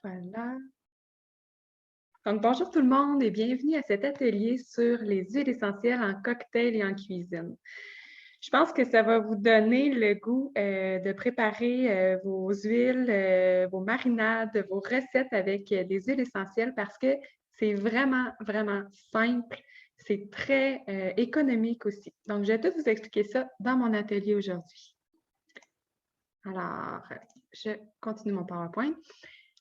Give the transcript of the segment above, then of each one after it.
Voilà. Donc, bonjour tout le monde et bienvenue à cet atelier sur les huiles essentielles en cocktail et en cuisine. Je pense que ça va vous donner le goût de préparer vos huiles, vos marinades, vos recettes avec des huiles essentielles parce que c'est vraiment, vraiment simple. C'est très économique aussi. Donc, je vais tout vous expliquer ça dans mon atelier aujourd'hui. Alors, je continue mon PowerPoint.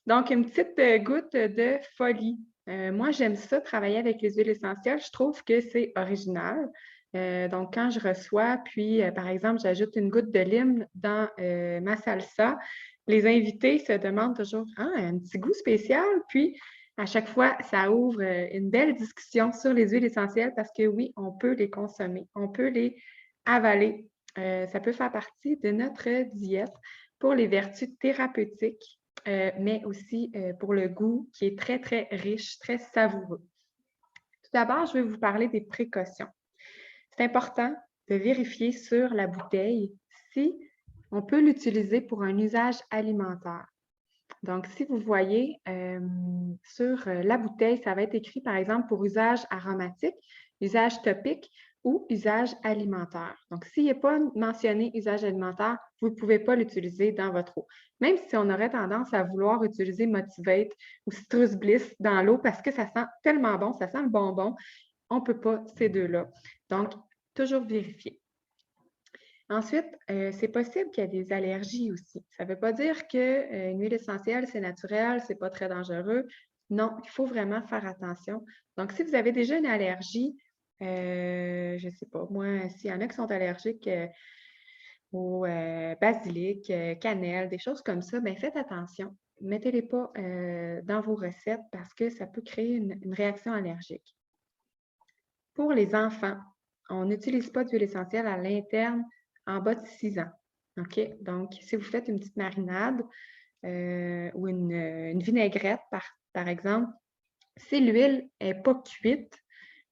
Donc, une petite goutte de folie. Moi, j'aime ça, travailler avec les huiles essentielles. Je trouve que c'est original. Donc, quand je reçois, puis, par exemple, j'ajoute une goutte de lime dans ma salsa, les invités se demandent toujours, ah, un petit goût spécial. Puis, à chaque fois, ça ouvre une belle discussion sur les huiles essentielles parce que oui, on peut les consommer, on peut les avaler. Ça peut faire partie de notre diète pour les vertus thérapeutiques mais aussi pour le goût qui est très, très riche, très savoureux. Tout d'abord, je vais vous parler des précautions. C'est important de vérifier sur la bouteille si on peut l'utiliser pour un usage alimentaire. Donc, si vous voyez sur la bouteille, ça va être écrit, par exemple, pour usage aromatique, usage topique ou usage alimentaire. Donc, s'il n'est pas mentionné usage alimentaire, vous ne pouvez pas l'utiliser dans votre eau. Même si on aurait tendance à vouloir utiliser Motivate ou Citrus Bliss dans l'eau parce que ça sent tellement bon, ça sent le bonbon, on ne peut pas ces deux-là. Donc, toujours vérifier. Ensuite, c'est possible qu'il y ait des allergies aussi. Ça ne veut pas dire qu'une huile essentielle, c'est naturel, c'est pas très dangereux. Non, il faut vraiment faire attention. Donc, si vous avez déjà une allergie, je ne sais pas, moi, s'il y en a qui sont allergiques au basilic, cannelle, des choses comme ça, bien, faites attention. Mettez-les pas dans vos recettes parce que ça peut créer une réaction allergique. Pour les enfants, on n'utilise pas d'huile essentielle à l'interne en bas de 6 ans. OK? Donc, si vous faites une petite marinade ou une vinaigrette, par exemple, si l'huile n'est pas cuite,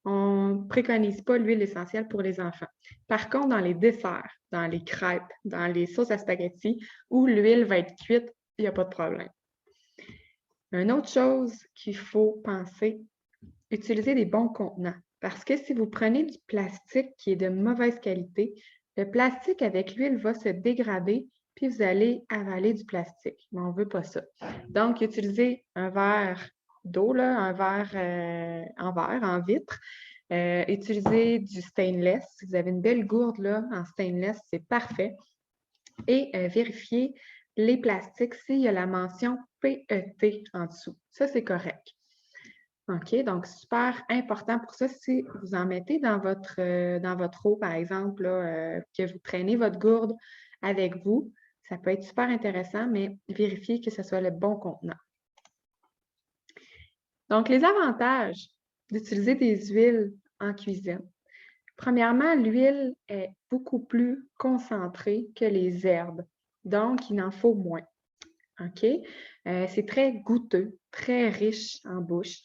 on ne préconise pas l'huile essentielle pour les enfants. Par contre, dans les desserts, dans les crêpes, dans les sauces à spaghetti, où l'huile va être cuite, il n'y a pas de problème. Une autre chose qu'il faut penser, utiliser des bons contenants. Parce que si vous prenez du plastique qui est de mauvaise qualité, le plastique avec l'huile va se dégrader, puis vous allez avaler du plastique. Mais on ne veut pas ça. Donc, utilisez un verre d'eau, un verre en vitre. Utilisez du stainless. Si vous avez une belle gourde là, en stainless, c'est parfait. Et vérifiez les plastiques s'il y a la mention PET en dessous. Ça, c'est correct. OK, donc super important pour ça. Si vous en mettez dans votre eau, par exemple, là, que vous traînez votre gourde avec vous, ça peut être super intéressant, mais vérifiez que ce soit le bon contenant. Donc, les avantages d'utiliser des huiles en cuisine. Premièrement, l'huile est beaucoup plus concentrée que les herbes, donc il en faut moins. OK? C'est très goûteux, très riche en bouche.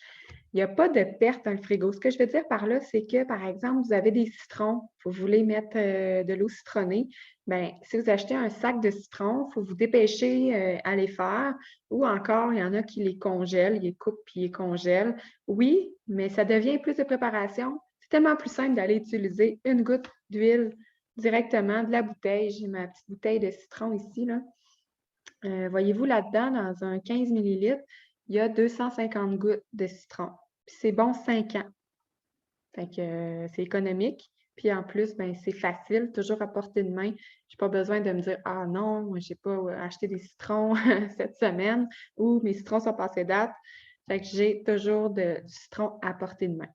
Il n'y a pas de perte dans le frigo. Ce que je veux dire par là, c'est que, par exemple, vous avez des citrons, vous voulez mettre de l'eau citronnée. Bien, si vous achetez un sac de citrons, il faut vous dépêcher à les faire. Ou encore, il y en a qui les congèlent, ils les coupent puis ils les congèlent. Oui, mais ça devient plus de préparation. C'est tellement plus simple d'aller utiliser une goutte d'huile directement de la bouteille. J'ai ma petite bouteille de citron ici, là. Voyez-vous, là-dedans, dans un 15 millilitres, il y a 250 gouttes de citron. Puis c'est bon 5 ans. Fait que c'est économique. Puis en plus, ben, c'est facile, toujours à portée de main. Je n'ai pas besoin de me dire ah non, moi, je n'ai pas acheté des citrons cette semaine ou mes citrons sont passés date. Fait que j'ai toujours du citron à portée de main.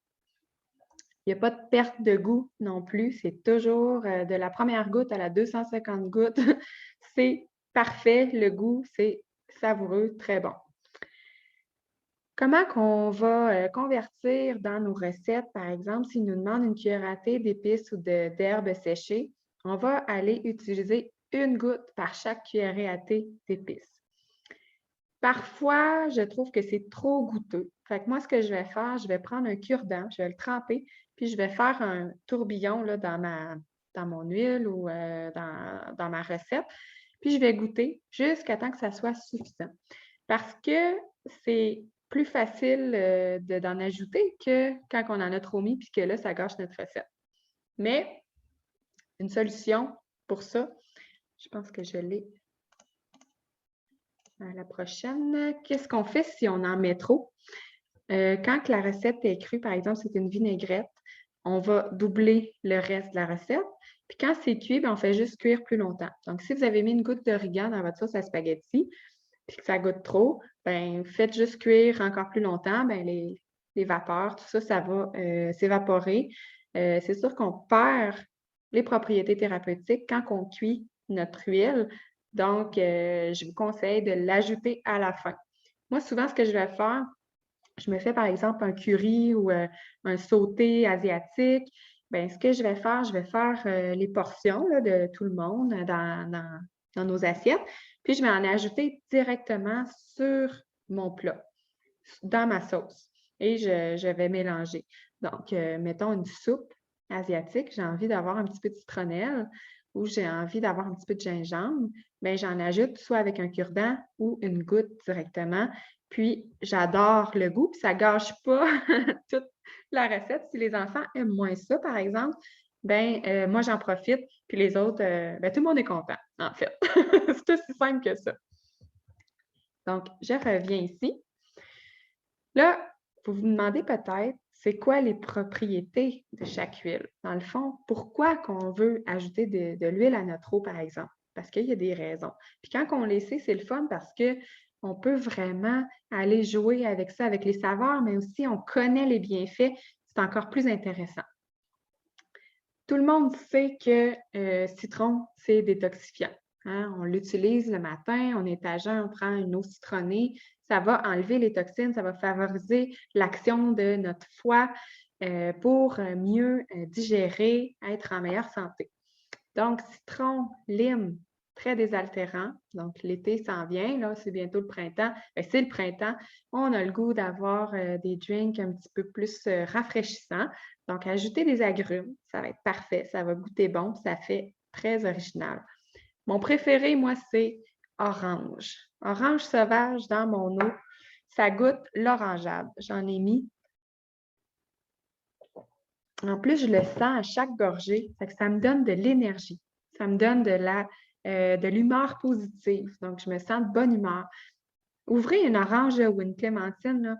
Il n'y a pas de perte de goût non plus. C'est toujours de la première goutte à la 250 gouttes. C'est parfait. Le goût, c'est savoureux, très bon. Comment qu'on va convertir dans nos recettes, par exemple, s'ils nous demandent une cuillère à thé d'épices ou d'herbes séchées, on va aller utiliser une goutte par chaque cuillerée à thé d'épices. Parfois, je trouve que c'est trop goûteux. Fait que moi, ce que je vais faire, je vais prendre un cure-dent, je vais le tremper, puis je vais faire un tourbillon là, dans mon huile ou dans ma recette. Puis je vais goûter jusqu'à temps que ça soit suffisant. Parce que c'est plus facile d'en ajouter que quand on en a trop mis puis que là, ça gâche notre recette. Mais une solution pour ça, je pense que je l'ai à la prochaine. Qu'est-ce qu'on fait si on en met trop? Quand la recette est crue, par exemple, c'est une vinaigrette, on va doubler le reste de la recette. Puis quand c'est cuit, ben, on fait juste cuire plus longtemps. Donc, si vous avez mis une goutte d'origan dans votre sauce à spaghetti, puis que ça goûte trop, ben, faites juste cuire encore plus longtemps. Ben, les vapeurs, tout ça, ça va s'évaporer. C'est sûr qu'on perd les propriétés thérapeutiques quand on cuit notre huile. Donc, je vous conseille de l'ajouter à la fin. Moi, souvent, ce que je vais faire, je me fais par exemple un curry ou un sauté asiatique. Bien, ce que je vais faire les portions là, de tout le monde dans nos assiettes, puis je vais en ajouter directement sur mon plat, dans ma sauce. Et je vais mélanger. Donc, mettons une soupe asiatique, j'ai envie d'avoir un petit peu de citronnelle ou j'ai envie d'avoir un petit peu de gingembre, bien, j'en ajoute soit avec un cure-dent ou une goutte directement. Puis, j'adore le goût, puis ça ne gâche pas toute la recette. Si les enfants aiment moins ça, par exemple, ben moi, j'en profite, puis les autres, ben, tout le monde est content, en fait. C'est aussi simple que ça. Donc, je reviens ici. Là, vous vous demandez peut-être, c'est quoi les propriétés de chaque huile? Dans le fond, pourquoi qu'on veut ajouter de l'huile à notre eau, par exemple? Parce qu'il y a des raisons. Puis quand on les sait, c'est le fun parce qu'on peut vraiment aller jouer avec ça, avec les saveurs, mais aussi on connaît les bienfaits. C'est encore plus intéressant. Tout le monde sait que citron, c'est détoxifiant. Hein? On l'utilise le matin, on est à jeun, on prend une eau citronnée. Ça va enlever les toxines, ça va favoriser l'action de notre foie pour mieux digérer, être en meilleure santé. Donc, citron, lime, très désaltérant. Donc, l'été s'en vient, là, c'est bientôt le printemps. Bien, c'est le printemps. On a le goût d'avoir des drinks un petit peu plus rafraîchissants. Donc, ajouter des agrumes, ça va être parfait, ça va goûter bon, ça fait très original. Mon préféré, moi, c'est orange. Orange sauvage dans mon eau. Ça goûte l'orangeade. J'en ai mis. En plus, je le sens à chaque gorgée. Ça me donne de l'énergie. Ça me donne de l'humeur positive. Donc, je me sens de bonne humeur. Ouvrez une orange ou une clémentine, là,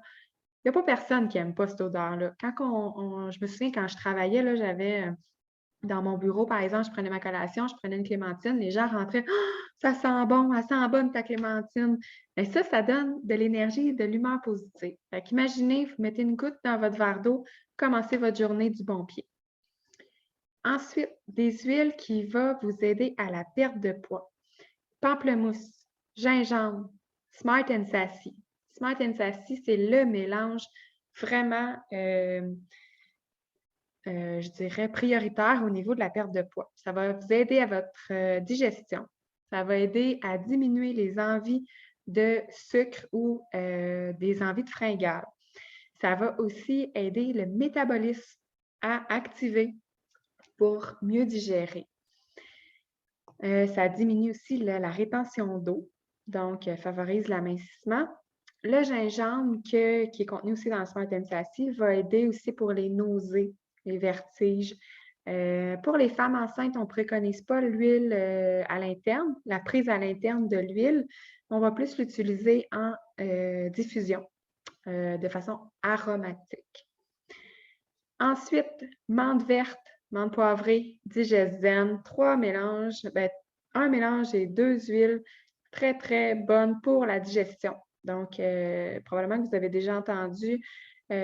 il n'y a pas personne qui n'aime pas cette odeur-là. Je me souviens quand je travaillais, là, j'avais dans mon bureau, par exemple, je prenais ma collation, je prenais une clémentine, les gens rentraient, «Ah, ça sent bon, elle sent bonne ta clémentine». Et ça donne de l'énergie et de l'humeur positive. Fait qu'imaginez, vous mettez une goutte dans votre verre d'eau, commencez votre journée du bon pied. Ensuite, des huiles qui vont vous aider à la perte de poids. Pamplemousse, gingembre, Smart and Sassy. Smart and Sassy, c'est le mélange vraiment, je dirais, prioritaire au niveau de la perte de poids. Ça va vous aider à votre digestion. Ça va aider à diminuer les envies de sucre ou des envies de fringales. Ça va aussi aider le métabolisme à activer pour mieux digérer. Ça diminue aussi la rétention d'eau, donc favorise l'amincissement. Le gingembre, qui est contenu aussi dans le Smart and Sassy, va aider aussi pour les nausées, les vertiges. Pour les femmes enceintes, on ne préconise pas l'huile à l'interne, la prise à l'interne de l'huile. On va plus l'utiliser en diffusion, de façon aromatique. Ensuite, menthe verte, menthe poivrée, digeste-zen, 3 mélanges, un mélange et 2 huiles très, très bonnes pour la digestion. Donc, probablement que vous avez déjà entendu, vous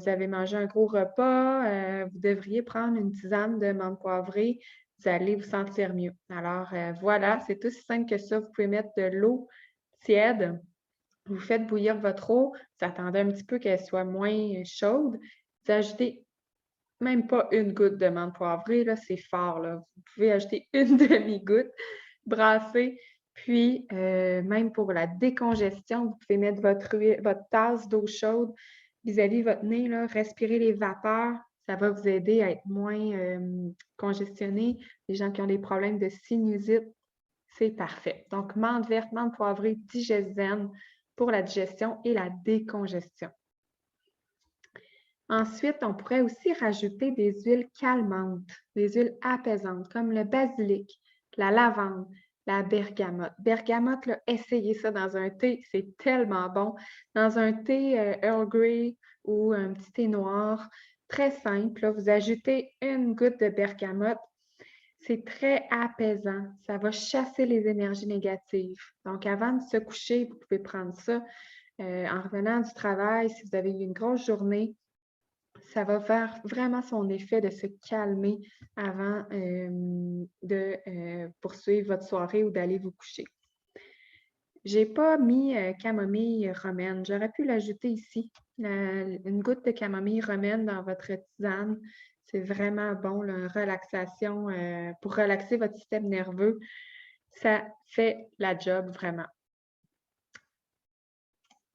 avez mangé un gros repas, vous devriez prendre une tisane de menthe poivrée, vous allez vous sentir mieux. Alors, voilà, c'est aussi simple que ça. Vous pouvez mettre de l'eau tiède, vous faites bouillir votre eau, vous attendez un petit peu qu'elle soit moins chaude, vous ajoutez même pas une goutte de menthe poivrée, là, c'est fort, là. Vous pouvez ajouter une demi-goutte, brasser, puis même pour la décongestion, vous pouvez mettre votre tasse d'eau chaude vis-à-vis votre nez, là, respirer les vapeurs, ça va vous aider à être moins congestionné. Les gens qui ont des problèmes de sinusite, c'est parfait. Donc, menthe verte, menthe poivrée, digeste-zen, pour la digestion et la décongestion. Ensuite, on pourrait aussi rajouter des huiles calmantes, des huiles apaisantes, comme le basilic, la lavande, la bergamote. Bergamote, là, essayez ça dans un thé, c'est tellement bon. Dans un thé Earl Grey ou un petit thé noir, très simple, là, vous ajoutez une goutte de bergamote. C'est très apaisant. Ça va chasser les énergies négatives. Donc, avant de se coucher, vous pouvez prendre ça. En revenant du travail, si vous avez eu une grosse journée, ça va faire vraiment son effet de se calmer avant de poursuivre votre soirée ou d'aller vous coucher. Je n'ai pas mis camomille romaine. J'aurais pu l'ajouter ici. Une goutte de camomille romaine dans votre tisane. C'est vraiment bon, là, une relaxation pour relaxer votre système nerveux. Ça fait la job vraiment.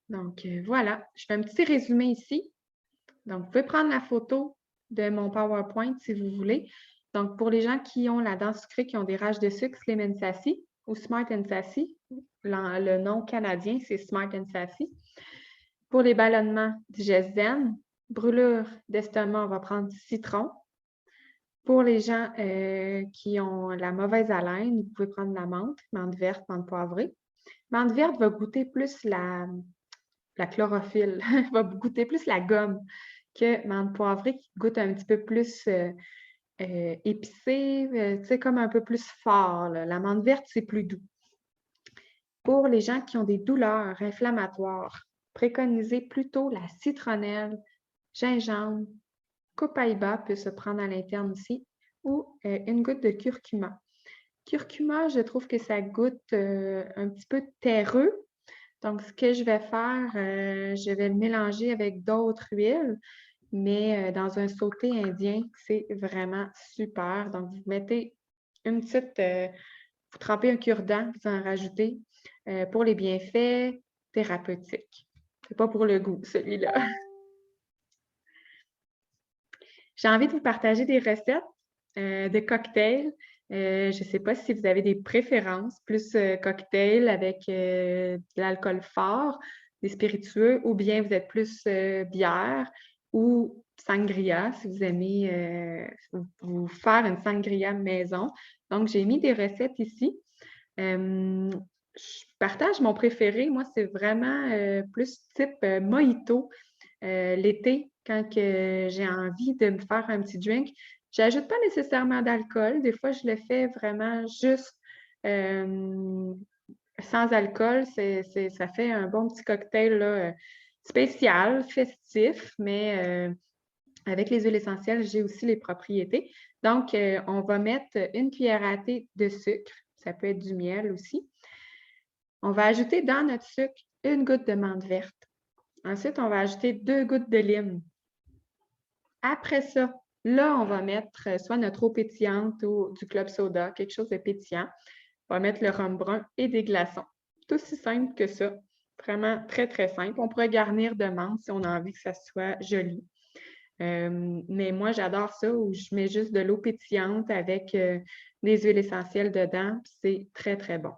Donc, voilà. Je fais un petit résumé ici. Donc, vous pouvez prendre la photo de mon PowerPoint si vous voulez. Donc, pour les gens qui ont la dent sucrée, qui ont des rages de sucre, Slim & Sassy ou Smart & Sassy, le nom canadien, c'est Smart & Sassy. Pour les ballonnements, Digeszen. Brûlure d'estomac, on va prendre citron. Pour les gens qui ont la mauvaise haleine, vous pouvez prendre la menthe verte, menthe poivrée. Menthe verte va goûter plus la chlorophylle, va goûter plus la gomme que menthe poivrée qui goûte un petit peu plus épicé, tu sais, comme un peu plus fort. Là. La menthe verte, c'est plus doux. Pour les gens qui ont des douleurs inflammatoires, préconisez plutôt la citronnelle, gingembre, copaïba peut se prendre à l'interne aussi, ou une goutte de curcuma. Curcuma, je trouve que ça goûte un petit peu terreux. Donc, ce que je vais faire, je vais le mélanger avec d'autres huiles, mais dans un sauté indien, c'est vraiment super. Donc, vous mettez une petite, vous trempez un cure-dent, vous en rajoutez pour les bienfaits thérapeutiques. C'est pas pour le goût, celui-là. J'ai envie de vous partager des recettes de cocktails. Je ne sais pas si vous avez des préférences, plus cocktail avec de l'alcool fort, des spiritueux, ou bien vous êtes plus bière ou sangria, si vous aimez vous faire une sangria maison. Donc, j'ai mis des recettes ici. Je partage mon préféré. Moi, c'est vraiment plus type mojito l'été, quand j'ai envie de me faire un petit drink. J'ajoute pas nécessairement d'alcool. Des fois, je le fais vraiment juste sans alcool. Ça fait un bon petit cocktail là, spécial, festif, mais avec les huiles essentielles, j'ai aussi les propriétés. Donc, on va mettre une cuillère à thé de sucre. Ça peut être du miel aussi. On va ajouter dans notre sucre une goutte de menthe verte. Ensuite, on va ajouter 2 gouttes de lime. Après ça, là, on va mettre soit notre eau pétillante ou du club soda, quelque chose de pétillant. On va mettre le rhum brun et des glaçons. C'est aussi simple que ça. Vraiment très, très simple. On pourrait garnir de menthe si on a envie que ça soit joli. Mais moi, j'adore ça où je mets juste de l'eau pétillante avec des huiles essentielles dedans. C'est très, très bon.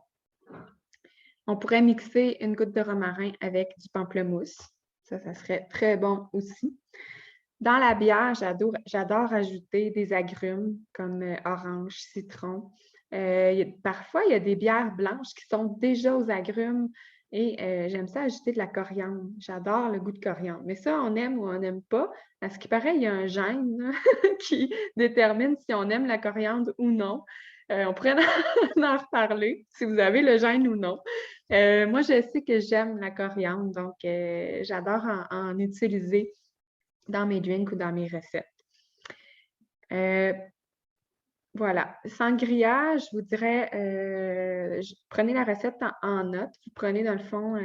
On pourrait mixer une goutte de romarin avec du pamplemousse. Ça serait très bon aussi. Dans la bière, j'adore ajouter des agrumes comme orange, citron. Parfois, il y a des bières blanches qui sont déjà aux agrumes et j'aime ça ajouter de la coriandre. J'adore le goût de coriandre. Mais ça, on aime ou on n'aime pas. À ce qui paraît, il y a un gène qui détermine si on aime la coriandre ou non. On pourrait en reparler, si vous avez le gène ou non. Moi, je sais que j'aime la coriandre, donc j'adore en utiliser dans mes drinks ou dans mes recettes. Voilà. Sangria, je vous dirais, prenez la recette en note. Vous prenez, dans le fond,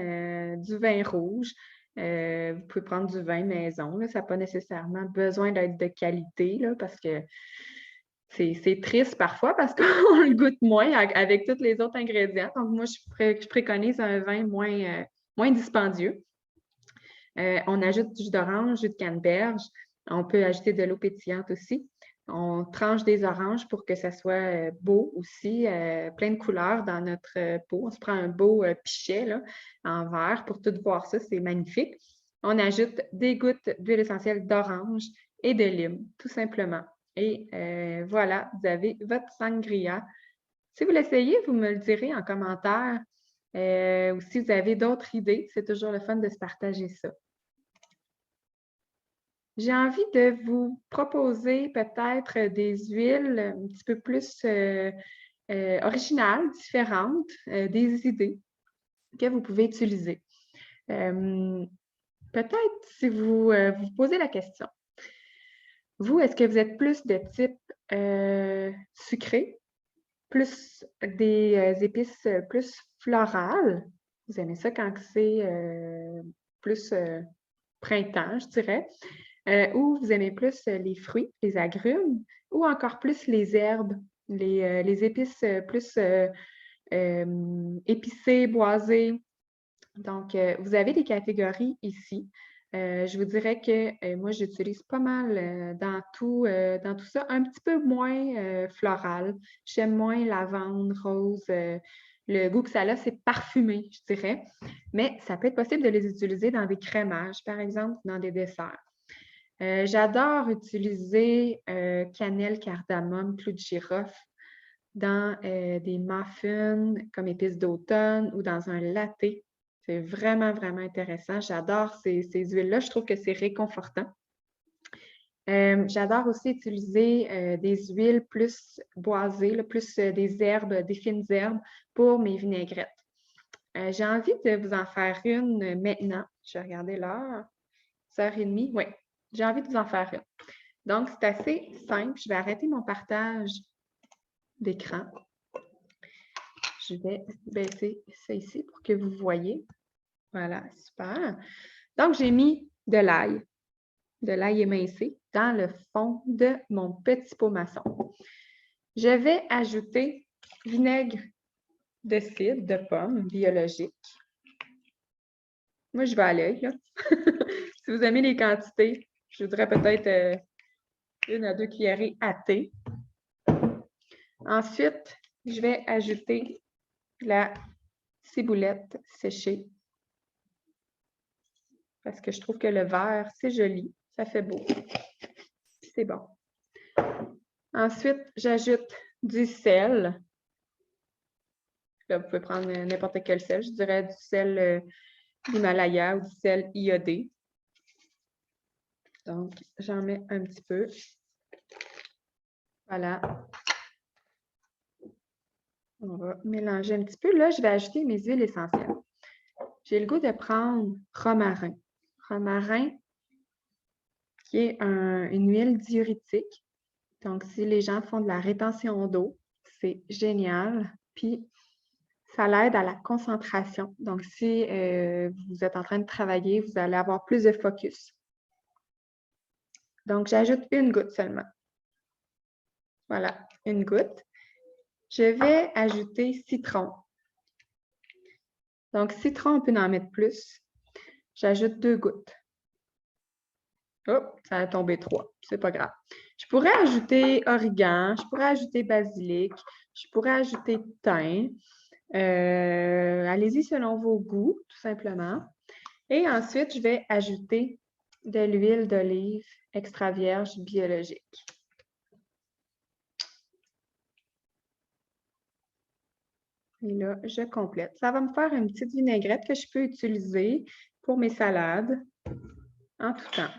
du vin rouge. Vous pouvez prendre du vin maison. Là. Ça n'a pas nécessairement besoin d'être de qualité là, parce que c'est triste parfois parce qu'on le goûte moins avec tous les autres ingrédients. Donc, moi, je préconise un vin moins dispendieux. On ajoute du jus d'orange, jus de canneberge. On peut ajouter de l'eau pétillante aussi. On tranche des oranges pour que ça soit beau aussi, plein de couleurs dans notre pot. On se prend un beau pichet là, en verre pour tout voir ça, c'est magnifique. On ajoute des gouttes d'huile essentielle d'orange et de lime, tout simplement. Et voilà, vous avez votre sangria. Si vous l'essayez, vous me le direz en commentaire. Ou si vous avez d'autres idées, c'est toujours le fun de se partager ça. J'ai envie de vous proposer peut-être des huiles un petit peu plus originales, différentes, des idées que vous pouvez utiliser. Peut-être si vous vous posez la question, vous, est-ce que vous êtes plus de type sucré, plus des épices plus florales? Vous aimez ça quand c'est plus printemps, je dirais. Ou vous aimez plus les fruits, les agrumes, ou encore plus les herbes, les épices plus épicées, boisées. Donc, vous avez des catégories ici. Je vous dirais que moi, j'utilise pas mal dans tout ça, un petit peu moins floral. J'aime moins lavande, rose. Le goût que ça a, c'est parfumé, je dirais. Mais ça peut être possible de les utiliser dans des crémages, par exemple, dans des desserts. J'adore utiliser cannelle, cardamome, clou de girofle dans des muffins comme épices d'automne ou dans un latte. C'est vraiment, vraiment intéressant. J'adore ces huiles-là. Je trouve que c'est réconfortant. J'adore aussi utiliser des huiles plus boisées, là, plus des herbes, des fines herbes pour mes vinaigrettes. J'ai envie de vous en faire une maintenant. Je vais regarder l'heure. 10h30. Oui, j'ai envie de vous en faire une. Donc, c'est assez simple. Je vais arrêter mon partage d'écran. Je vais baisser ça ici pour que vous voyez. Voilà, super. Donc, j'ai mis de l'ail émincé dans le fond de mon petit pot maçon. Je vais ajouter vinaigre de cidre de pomme biologique. Moi, je vais à l'œil, là. Si vous aimez les quantités, je voudrais peut-être 1 à 2 cuillerées à thé. Ensuite, je vais ajouter la ciboulette séchée parce que je trouve que le vert, c'est joli, ça fait beau. C'est bon. Ensuite, j'ajoute du sel. Là, vous pouvez prendre n'importe quel sel. Je dirais du sel d'Himalaya ou du sel iodé. Donc, j'en mets un petit peu. Voilà. On va mélanger un petit peu. Là, je vais ajouter mes huiles essentielles. J'ai le goût de prendre romarin. Romarin, qui est une huile diurétique. Donc, si les gens font de la rétention d'eau, c'est génial. Puis, ça l'aide à la concentration. Donc, si vous êtes en train de travailler, vous allez avoir plus de focus. Donc, j'ajoute 1 goutte seulement. Voilà, 1 goutte. Je vais ajouter citron. Donc, citron, on peut en mettre plus. J'ajoute 2 gouttes. Oh, ça a tombé 3. C'est pas grave. Je pourrais ajouter origan, je pourrais ajouter basilic, je pourrais ajouter thym. Allez-y selon vos goûts, tout simplement. Et ensuite, je vais ajouter de l'huile d'olive extra vierge biologique. Et là, je complète. Ça va me faire une petite vinaigrette que je peux utiliser pour mes salades en tout temps.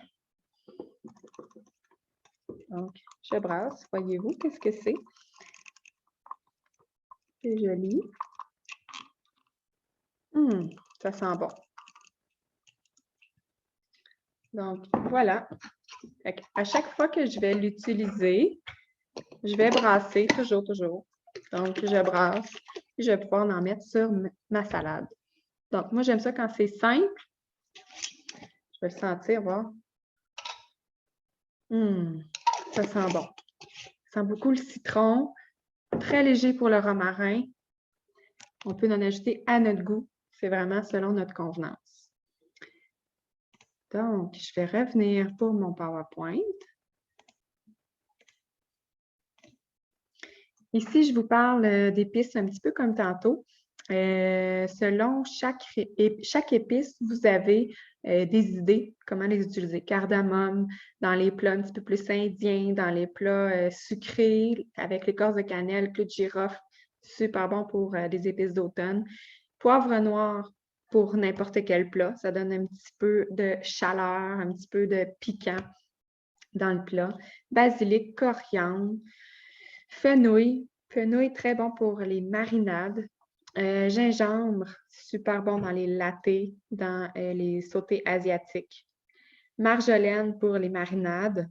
Donc, je brasse. Voyez-vous, qu'est-ce que c'est? C'est joli. Ça sent bon. Donc, voilà. À chaque fois que je vais l'utiliser, je vais brasser toujours. Donc, je brasse et je vais pouvoir en mettre sur ma salade. Donc, moi, j'aime ça quand c'est simple. Je vais le sentir, voir. Ça sent bon. Ça sent beaucoup le citron. Très léger pour le romarin. On peut en ajouter à notre goût. C'est vraiment selon notre convenance. Donc, je vais revenir pour mon PowerPoint. Ici, je vous parle d'épices un petit peu comme tantôt. Selon chaque épice, vous avez des idées comment les utiliser. Cardamome, dans les plats un petit peu plus indiens, dans les plats sucrés, avec l'écorce de cannelle, clou de girofle, super bon pour des épices d'automne. Poivre noir pour n'importe quel plat. Ça donne un petit peu de chaleur, un petit peu de piquant dans le plat. Basilic, coriandre, fenouil. Fenouil, très bon pour les marinades. Gingembre, super bon dans les lattés, dans les sautés asiatiques. Marjolaine pour les marinades.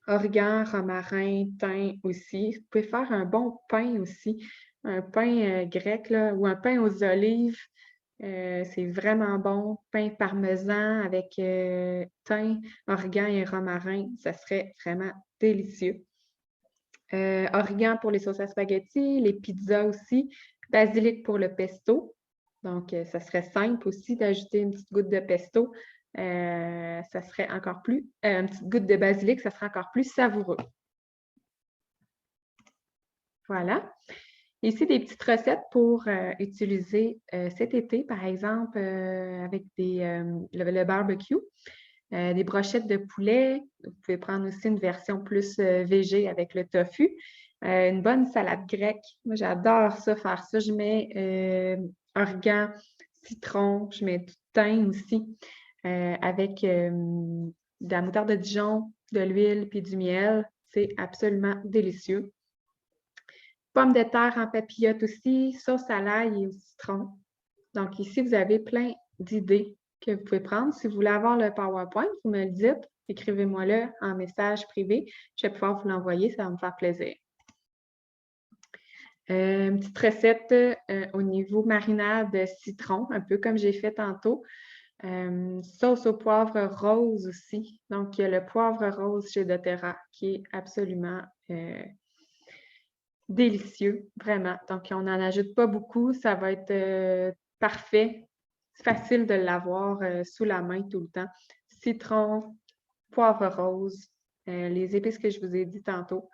Origan, romarin, thym aussi. Vous pouvez faire un bon pain aussi, un pain grec là, ou un pain aux olives. C'est vraiment bon. Pain parmesan avec thym, origan et romarin. Ça serait vraiment délicieux. Origan pour les sauces à spaghetti, les pizzas aussi. Basilic pour le pesto. Donc, ça serait simple aussi d'ajouter une petite goutte de pesto. Ça serait encore plus, une petite goutte de basilic, ça serait encore plus savoureux. Voilà. Ici, des petites recettes pour utiliser cet été, par exemple, avec le barbecue. Des brochettes de poulet. Vous pouvez prendre aussi une version plus végé avec le tofu. Une bonne salade grecque. Moi, j'adore ça, faire ça. Je mets origan, citron, je mets du thym aussi, avec de la moutarde de Dijon, de l'huile puis du miel. C'est absolument délicieux. Pommes de terre en papillote aussi, sauce à l'ail et au citron. Donc ici, vous avez plein d'idées que vous pouvez prendre. Si vous voulez avoir le PowerPoint, vous me le dites, écrivez-moi-le en message privé. Je vais pouvoir vous l'envoyer, ça va me faire plaisir. Une petite recette au niveau marinade citron, un peu comme j'ai fait tantôt. Sauce au poivre rose aussi. Donc, il y a le poivre rose chez doTERRA qui est absolument délicieux, vraiment. Donc, on n'en ajoute pas beaucoup. Ça va être parfait. C'est facile de l'avoir sous la main tout le temps. Citron, poivre rose, les épices que je vous ai dit tantôt.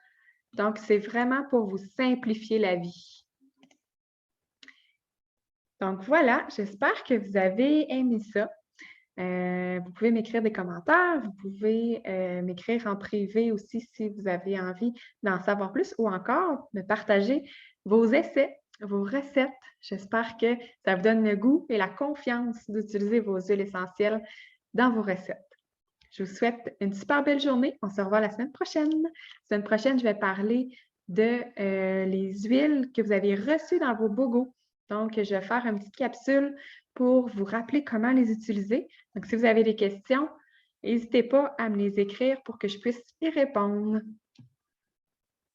Donc, c'est vraiment pour vous simplifier la vie. Donc, voilà, j'espère que vous avez aimé ça. Vous pouvez m'écrire des commentaires, vous pouvez m'écrire en privé aussi si vous avez envie d'en savoir plus ou encore me partager vos essais, vos recettes. J'espère que ça vous donne le goût et la confiance d'utiliser vos huiles essentielles dans vos recettes. Je vous souhaite une super belle journée. On se revoit la semaine prochaine. La semaine prochaine, je vais parler de les huiles que vous avez reçues dans vos bogos. Donc, je vais faire une petite capsule pour vous rappeler comment les utiliser. Donc, si vous avez des questions, n'hésitez pas à me les écrire pour que je puisse y répondre.